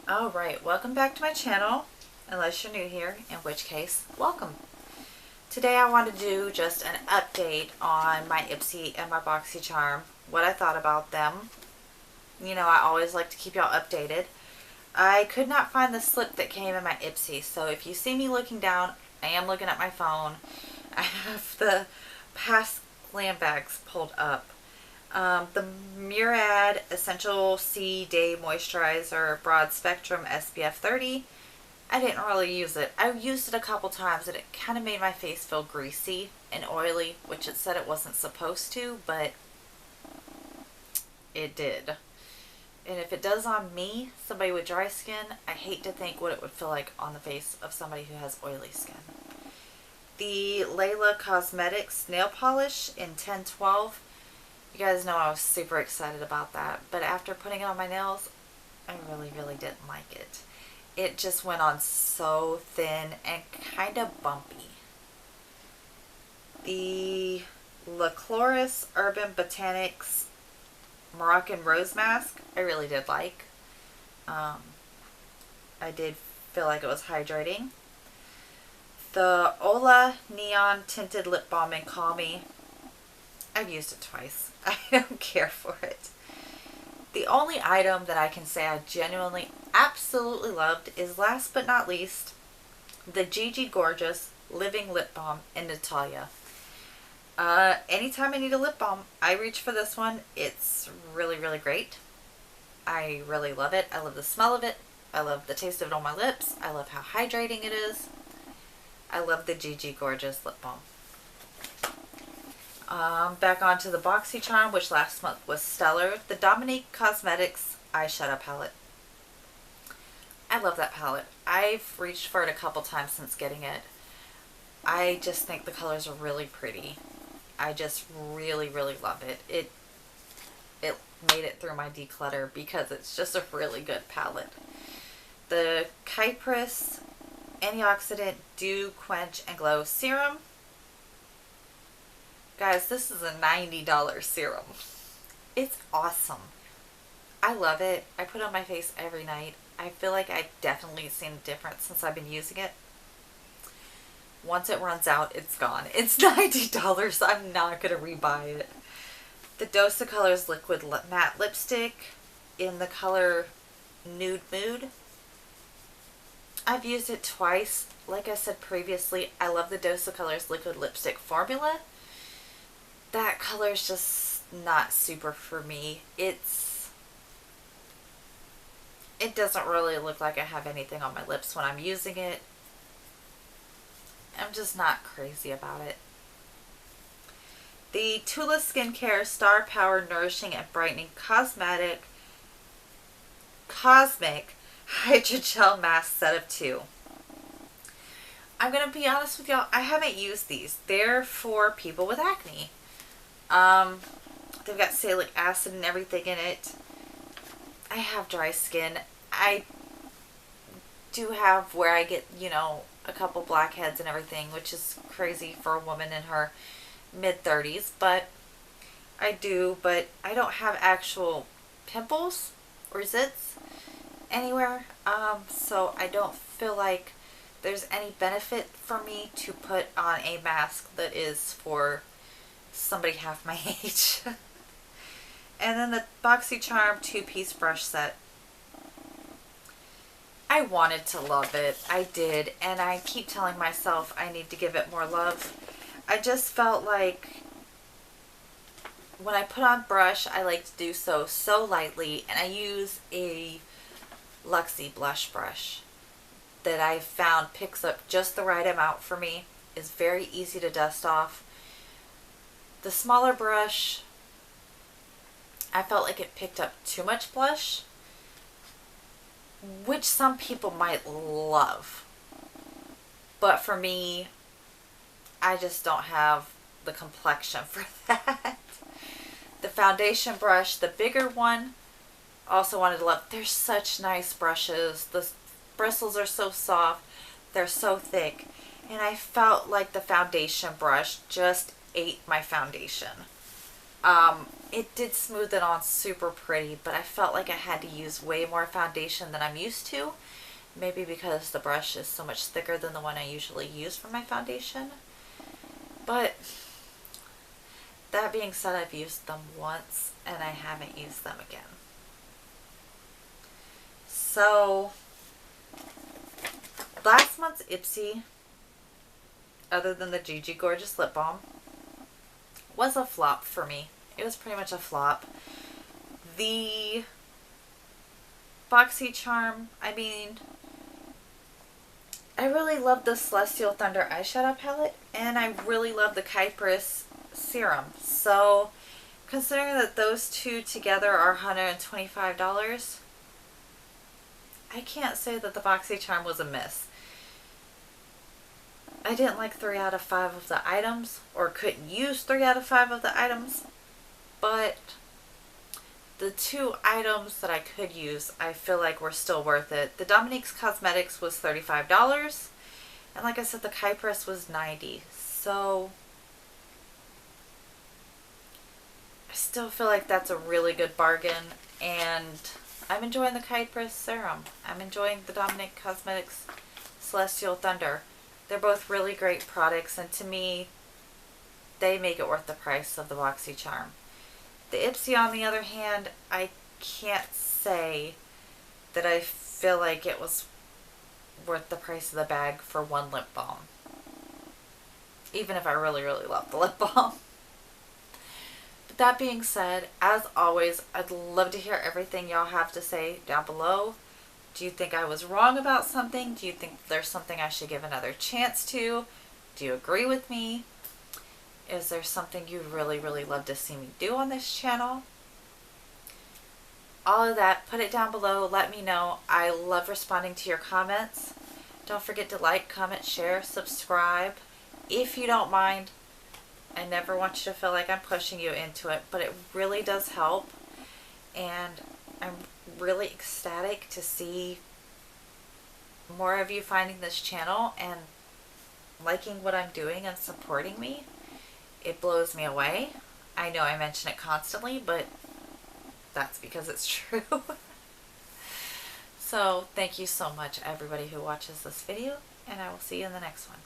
Alright, welcome back to my channel, unless you're new here, in which case, welcome. Today I want to do just an update on my Ipsy and my Boxycharm, what I thought about them. You know, I always like to keep y'all updated. I could not find the slip that came in my Ipsy, so if you see me looking down, I am looking at my phone. I have the past glam bags pulled up. The Murad Essential C Day Moisturizer Broad Spectrum SPF 30. I didn't really use it. I used it a couple times and it kind of made my face feel greasy and oily, which it said it wasn't supposed to, but it did. And if it does on me, somebody with dry skin, I hate to think what it would feel like on the face of somebody who has oily skin. The Layla Cosmetics Nail Polish in 1012. You guys know I was super excited about that, but after putting it on my nails, I really didn't like it. It just went on so thin and kind of bumpy. The La Chloris Urban Botanics Moroccan Rose Mask, I really did like. I did feel like it was hydrating. The Ola Neon Tinted Lip Balm in Call Me, I've used it twice. I don't care for it. The only item that I can say I genuinely absolutely loved is, last but not least, the Gigi Gorgeous Living Lip Balm in Natalia. Anytime I need a lip balm, I reach for this one. It's really great. I really love it. I love the smell of it. I love the taste of it on my lips. I love how hydrating it is. I love the Gigi Gorgeous Lip Balm. Back onto the Boxycharm, which last month was stellar. The Dominique Cosmetics Eyeshadow Palette. I love that palette. I've reached for it a couple times since getting it. I just think the colors are really pretty. I just really love it. It made it through my declutter because it's just a really good palette. The Kypris Antioxidant Dew Quench and Glow Serum. Guys, this is a $90 serum. It's awesome. I love it. I put it on my face every night. I feel like I've definitely seen a difference since I've been using it. Once it runs out, it's gone. It's $90. I'm not going to rebuy it. The Dose of Colors Liquid Matte Lipstick in the color Nude Mood. I've used it twice. Like I said previously, I love the Dose of Colors Liquid Lipstick formula. That color is just not super for me. It doesn't really look like I have anything on my lips when I'm using it. I'm just not crazy about it. The Tula Skincare Star Power Nourishing and Brightening Cosmic Hydrogel Mask Set of 2. I'm going to be honest with y'all, I haven't used these. They're for people with acne. They've got salicylic acid and everything in it. I have dry skin. I do have where I get, you know, a couple blackheads and everything, which is crazy for a woman in her mid-30s, but I do, but I don't have actual pimples or zits anywhere, so I don't feel like there's any benefit for me to put on a mask that is for somebody half my age. And then the Boxycharm 2-piece brush set. I wanted to love it. I did. And I keep telling myself I need to give it more love. I just felt like when I put on brush, I like to do so lightly. And I use a Luxie blush brush that I found picks up just the right amount for me. Is very easy to dust off. The smaller brush, I felt like it picked up too much blush, which some people might love. But for me, I just don't have the complexion for that. The foundation brush, the bigger one, also wanted to love. They're such nice brushes. The bristles are so soft. They're so thick. And I felt like the foundation brush just ate my foundation. It did smooth it on super pretty, but I felt like I had to use way more foundation than I'm used to. Maybe because the brush is so much thicker than the one I usually use for my foundation. But that being said, I've used them once and I haven't used them again. So last month's Ipsy, other than the Gigi Gorgeous Lip Balm, was a flop for me. It was pretty much a flop. The Boxycharm, I mean, I really love the Celestial Thunder eyeshadow palette, and I really love the Kypris serum. So, considering that those two together are $125, I can't say that the Boxycharm was a miss. I didn't like 3 out of 5 of the items, or couldn't use 3 out of 5 of the items, but the 2 items that I could use, I feel like were still worth it. The Dominique's Cosmetics was $35, and like I said, the Kypris was $90. So I still feel like that's a really good bargain, and I'm enjoying the Kypris serum. I'm enjoying the Dominique Cosmetics Celestial Thunder. They're both really great products, and to me, they make it worth the price of the Boxycharm. The Ipsy, on the other hand, I can't say that I feel like it was worth the price of the bag for one lip balm. Even if I really, really love the lip balm. But that being said, as always, I'd love to hear everything y'all have to say down below. Do you think I was wrong about something? Do you think there's something I should give another chance to? Do you agree with me? Is there something you really, really love to see me do on this channel? All of that, put it down below. Let me know. I love responding to your comments. Don't forget to like, comment, share, subscribe. If you don't mind, I never want you to feel like I'm pushing you into it, but it really does help. And I'm really ecstatic to see more of you finding this channel and liking what I'm doing and supporting me. It blows me away. I know I mention it constantly, but that's because it's true. So thank you so much, everybody who watches this video, and I will see you in the next one.